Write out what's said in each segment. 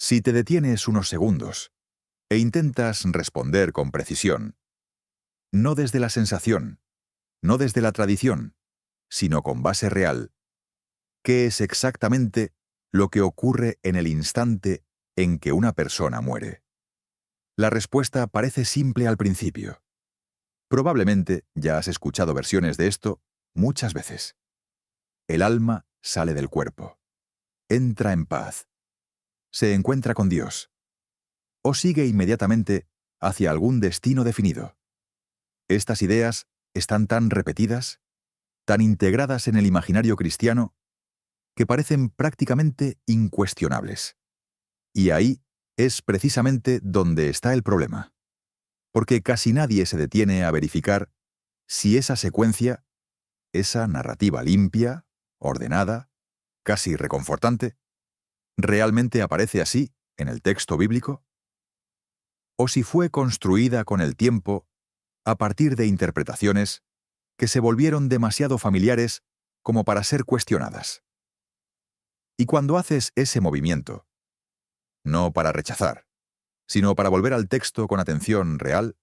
Si te detienes unos segundos e intentas responder con precisión, no desde la sensación, no desde la tradición, sino con base real, ¿qué es exactamente lo que ocurre en el instante en que una persona muere? La respuesta parece simple al principio. Probablemente ya has escuchado versiones de esto muchas veces. El alma sale del cuerpo, entra en paz, se encuentra con Dios, o sigue inmediatamente hacia algún destino definido. Estas ideas están tan repetidas, tan integradas en el imaginario cristiano, que parecen prácticamente incuestionables. Y ahí es precisamente donde está el problema. Porque casi nadie se detiene a verificar si esa secuencia, esa narrativa limpia, ordenada, casi reconfortante, realmente aparece así en el texto bíblico, o si fue construida con el tiempo a partir de interpretaciones que se volvieron demasiado familiares como para ser cuestionadas. Y cuando haces ese movimiento, no para rechazar, sino para volver al texto con atención real,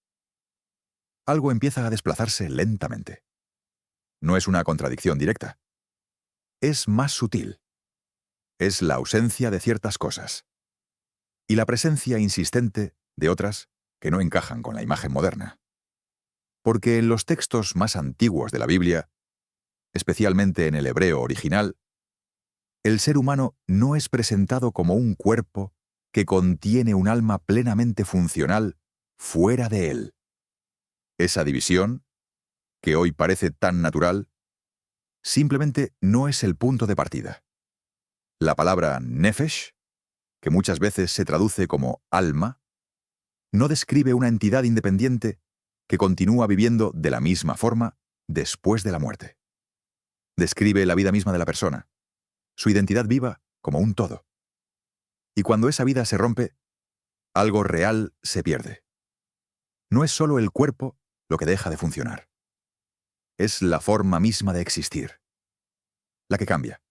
algo empieza a desplazarse lentamente. No es una contradicción directa. Es más sutil. Es la ausencia de ciertas cosas y la presencia insistente de otras que no encajan con la imagen moderna. Porque en los textos más antiguos de la Biblia, especialmente en el hebreo original, el ser humano no es presentado como un cuerpo que contiene un alma plenamente funcional fuera de él. Esa división, que hoy parece tan natural, simplemente no es el punto de partida. La palabra nefesh, que muchas veces se traduce como alma, no describe una entidad independiente que continúa viviendo de la misma forma después de la muerte. Describe la vida misma de la persona, su identidad viva como un todo. Y cuando esa vida se rompe, algo real se pierde. No es solo el cuerpo lo que deja de funcionar. Es la forma misma de existir, la que cambia.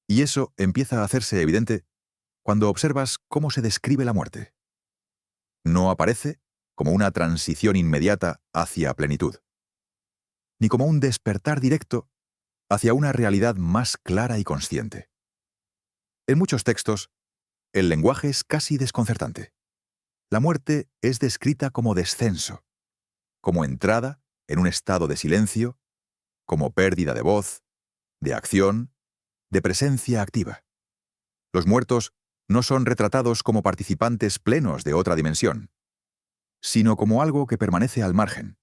Y eso empieza a hacerse evidente cuando observas cómo se describe la muerte. No aparece como una transición inmediata hacia plenitud, ni como un despertar directo hacia una realidad más clara y consciente. En muchos textos, el lenguaje es casi desconcertante. La muerte es descrita como descenso, como entrada en un estado de silencio, como pérdida de voz, de acción, de presencia activa. Los muertos no son retratados como participantes plenos de otra dimensión, sino como algo que permanece al margen,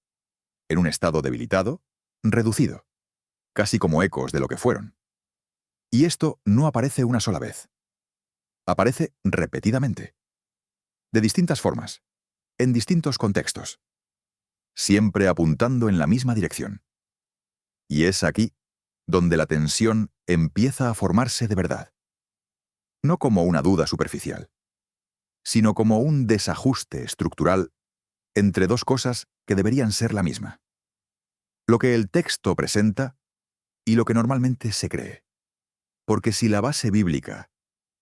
en un estado debilitado, reducido, casi como ecos de lo que fueron. Y esto no aparece una sola vez. Aparece repetidamente, de distintas formas, en distintos contextos, siempre apuntando en la misma dirección. Y es aquí donde la tensión empieza a formarse de verdad. No como una duda superficial, sino como un desajuste estructural entre dos cosas que deberían ser la misma. Lo que el texto presenta y lo que normalmente se cree. Porque si la base bíblica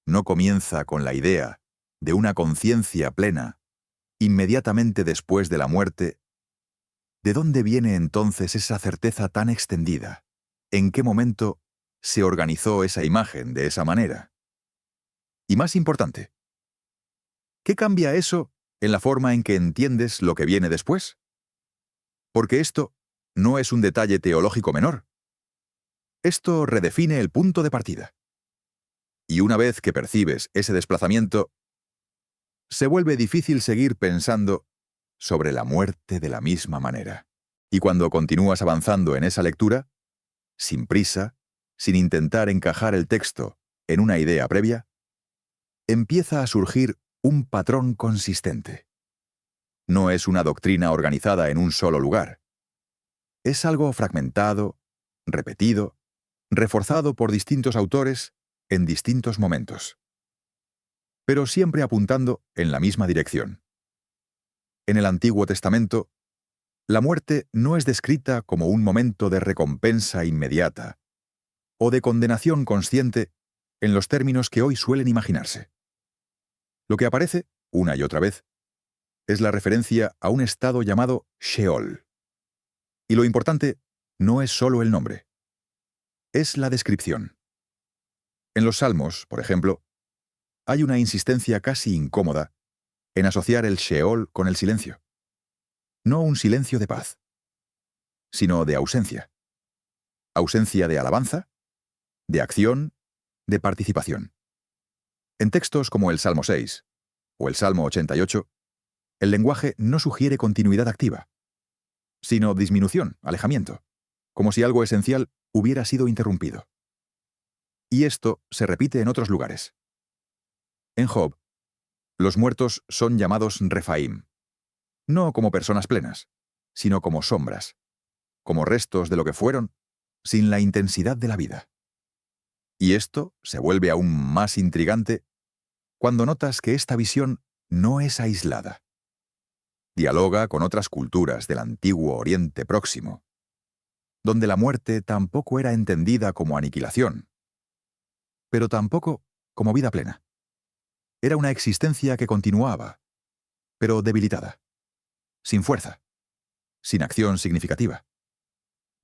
no comienza con la idea de una conciencia plena inmediatamente después de la muerte, ¿de dónde viene entonces esa certeza tan extendida? ¿En qué momento se organizó esa imagen de esa manera? Y más importante, ¿qué cambia eso en la forma en que entiendes lo que viene después? Porque esto no es un detalle teológico menor. Esto redefine el punto de partida. Y una vez que percibes ese desplazamiento, se vuelve difícil seguir pensando sobre la muerte de la misma manera. Y cuando continúas avanzando en esa lectura, sin prisa, sin intentar encajar el texto en una idea previa, empieza a surgir un patrón consistente. No es una doctrina organizada en un solo lugar. Es algo fragmentado, repetido, reforzado por distintos autores en distintos momentos, pero siempre apuntando en la misma dirección. En el Antiguo Testamento, la muerte no es descrita como un momento de recompensa inmediata o de condenación consciente en los términos que hoy suelen imaginarse. Lo que aparece, una y otra vez, es la referencia a un estado llamado Sheol. Y lo importante no es solo el nombre, es la descripción. En los Salmos, por ejemplo, hay una insistencia casi incómoda en asociar el Sheol con el silencio. No un silencio de paz, sino de ausencia. Ausencia de alabanza, de acción, de participación. En textos como el Salmo 6 o el Salmo 88, el lenguaje no sugiere continuidad activa, sino disminución, alejamiento, como si algo esencial hubiera sido interrumpido. Y esto se repite en otros lugares. En Job, los muertos son llamados Refaim, no como personas plenas, sino como sombras, como restos de lo que fueron, sin la intensidad de la vida. Y esto se vuelve aún más intrigante cuando notas que esta visión no es aislada. Dialoga con otras culturas del antiguo Oriente Próximo, donde la muerte tampoco era entendida como aniquilación, pero tampoco como vida plena. Era una existencia que continuaba, pero debilitada, sin fuerza, sin acción significativa.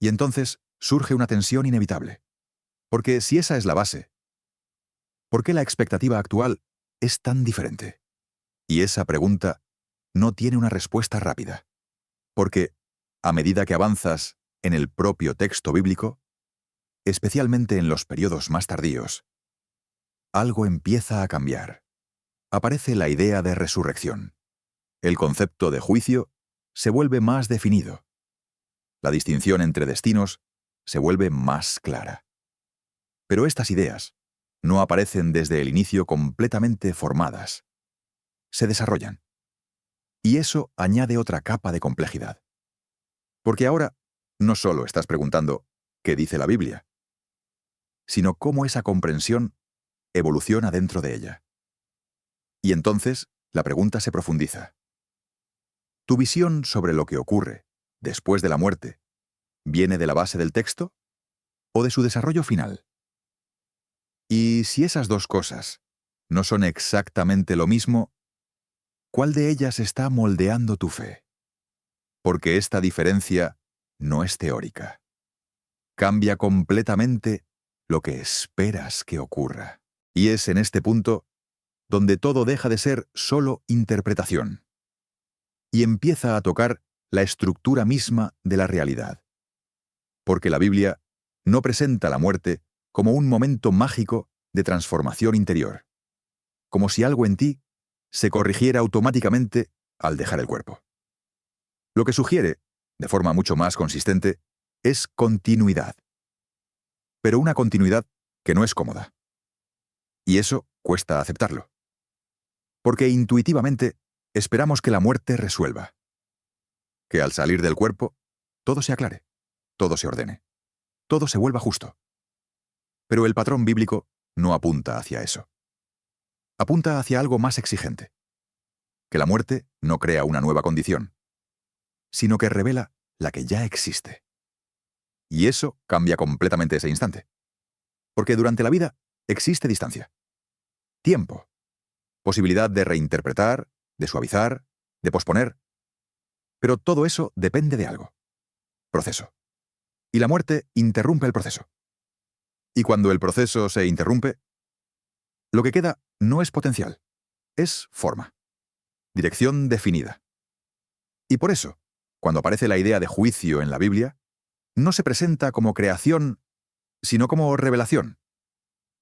Y entonces surge una tensión inevitable. Porque si esa es la base, ¿por qué la expectativa actual es tan diferente? Y esa pregunta no tiene una respuesta rápida. Porque, a medida que avanzas en el propio texto bíblico, especialmente en los periodos más tardíos, algo empieza a cambiar. Aparece la idea de resurrección. El concepto de juicio se vuelve más definido. La distinción entre destinos se vuelve más clara. Pero estas ideas no aparecen desde el inicio completamente formadas. Se desarrollan. Y eso añade otra capa de complejidad. Porque ahora no solo estás preguntando ¿qué dice la Biblia?, sino cómo esa comprensión evoluciona dentro de ella. Y entonces la pregunta se profundiza. ¿Tu visión sobre lo que ocurre después de la muerte viene de la base del texto o de su desarrollo final? Y si esas dos cosas no son exactamente lo mismo, ¿cuál de ellas está moldeando tu fe? Porque esta diferencia no es teórica. Cambia completamente lo que esperas que ocurra. Y es en este punto donde todo deja de ser solo interpretación y empieza a tocar la estructura misma de la realidad. Porque la Biblia no presenta la muerte como un momento mágico de transformación interior, como si algo en ti se corrigiera automáticamente al dejar el cuerpo. Lo que sugiere, de forma mucho más consistente, es continuidad. Pero una continuidad que no es cómoda. Y eso cuesta aceptarlo. Porque intuitivamente esperamos que la muerte resuelva. Que al salir del cuerpo, todo se aclare, todo se ordene, todo se vuelva justo. Pero el patrón bíblico no apunta hacia eso. Apunta hacia algo más exigente. Que la muerte no crea una nueva condición, sino que revela la que ya existe. Y eso cambia completamente ese instante. Porque durante la vida existe distancia, tiempo, posibilidad de reinterpretar, de suavizar, de posponer. Pero todo eso depende de algo. Proceso. Y la muerte interrumpe el proceso. Y cuando el proceso se interrumpe, lo que queda no es potencial, es forma. Dirección definida. Y por eso, cuando aparece la idea de juicio en la Biblia, no se presenta como creación, sino como revelación.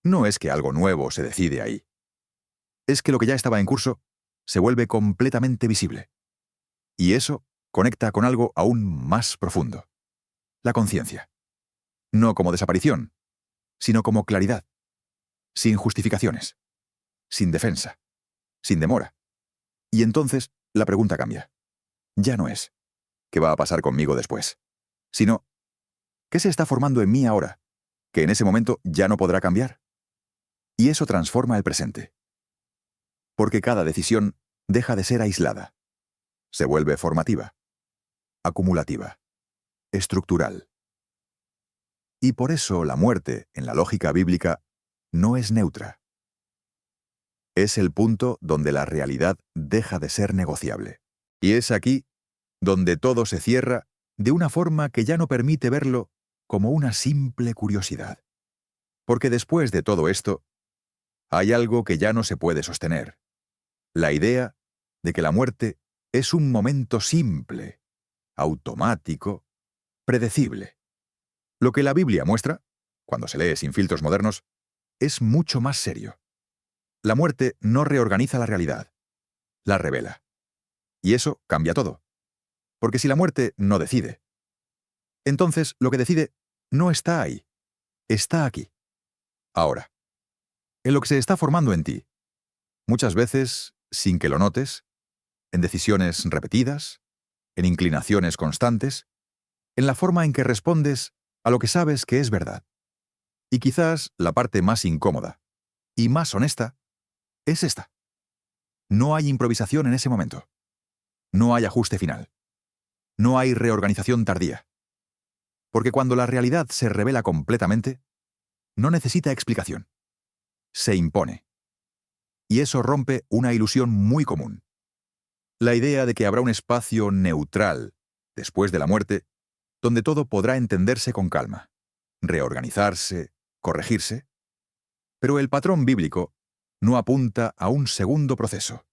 No es que algo nuevo se decide ahí. Es que lo que ya estaba en curso se vuelve completamente visible. Y eso conecta con algo aún más profundo. La conciencia. No como desaparición, sino como claridad. Sin justificaciones. Sin defensa. Sin demora. Y entonces la pregunta cambia. Ya no es ¿qué va a pasar conmigo después?, sino ¿qué se está formando en mí ahora, que en ese momento ya no podrá cambiar? Y eso transforma el presente. Porque cada decisión deja de ser aislada. Se vuelve formativa, acumulativa, estructural. Y por eso la muerte, en la lógica bíblica, no es neutra. Es el punto donde la realidad deja de ser negociable. Y es aquí donde todo se cierra de una forma que ya no permite verlo como una simple curiosidad. Porque después de todo esto, hay algo que ya no se puede sostener. La idea de que la muerte es un momento simple, automático, predecible. Lo que la Biblia muestra, cuando se lee sin filtros modernos, es mucho más serio. La muerte no reorganiza la realidad, la revela. Y eso cambia todo. Porque si la muerte no decide, entonces lo que decide no está ahí, está aquí. Ahora, en lo que se está formando en ti, muchas veces, sin que lo notes, en decisiones repetidas, en inclinaciones constantes, en la forma en que respondes a lo que sabes que es verdad. Y quizás la parte más incómoda y más honesta es esta. No hay improvisación en ese momento. No hay ajuste final. No hay reorganización tardía. Porque cuando la realidad se revela completamente, no necesita explicación. Se impone. Y eso rompe una ilusión muy común. La idea de que habrá un espacio neutral, después de la muerte, donde todo podrá entenderse con calma, reorganizarse, corregirse. Pero el patrón bíblico no apunta a un segundo proceso,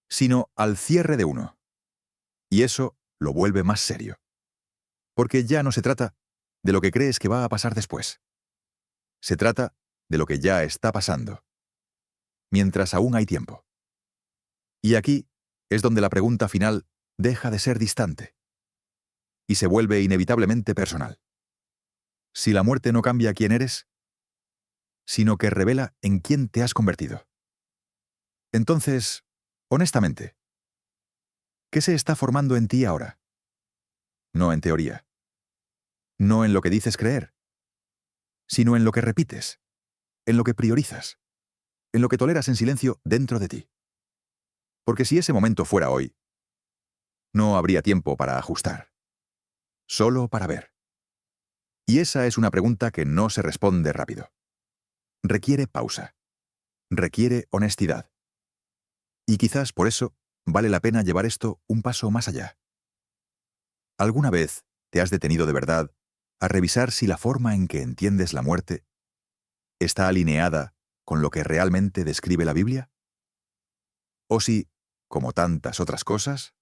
sino al cierre de uno. Y eso lo vuelve más serio. Porque ya no se trata de lo que crees que va a pasar después. Se trata de lo que ya está pasando, mientras aún hay tiempo. Y aquí es donde la pregunta final deja de ser distante y se vuelve inevitablemente personal. Si la muerte no cambia quién eres, sino que revela en quién te has convertido. Entonces, honestamente, ¿qué se está formando en ti ahora? No en teoría, no en lo que dices creer, sino en lo que repites, en lo que priorizas, en lo que toleras en silencio dentro de ti. Porque si ese momento fuera hoy, no habría tiempo para ajustar, solo para ver. Y esa es una pregunta que no se responde rápido. Requiere pausa, requiere honestidad. Y quizás por eso vale la pena llevar esto un paso más allá. ¿Alguna vez te has detenido de verdad a revisar si la forma en que entiendes la muerte está alineada con lo que realmente describe la Biblia? ¿O si, como tantas otras cosas,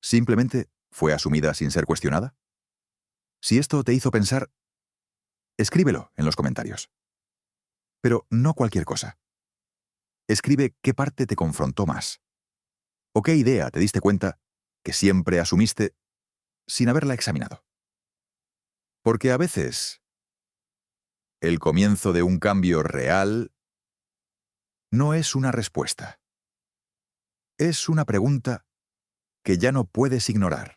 simplemente fue asumida sin ser cuestionada? Si esto te hizo pensar, escríbelo en los comentarios. Pero no cualquier cosa. Escribe qué parte te confrontó más. O qué idea te diste cuenta que siempre asumiste sin haberla examinado. Porque a veces, el comienzo de un cambio real no es una respuesta. Es una pregunta que ya no puedes ignorar.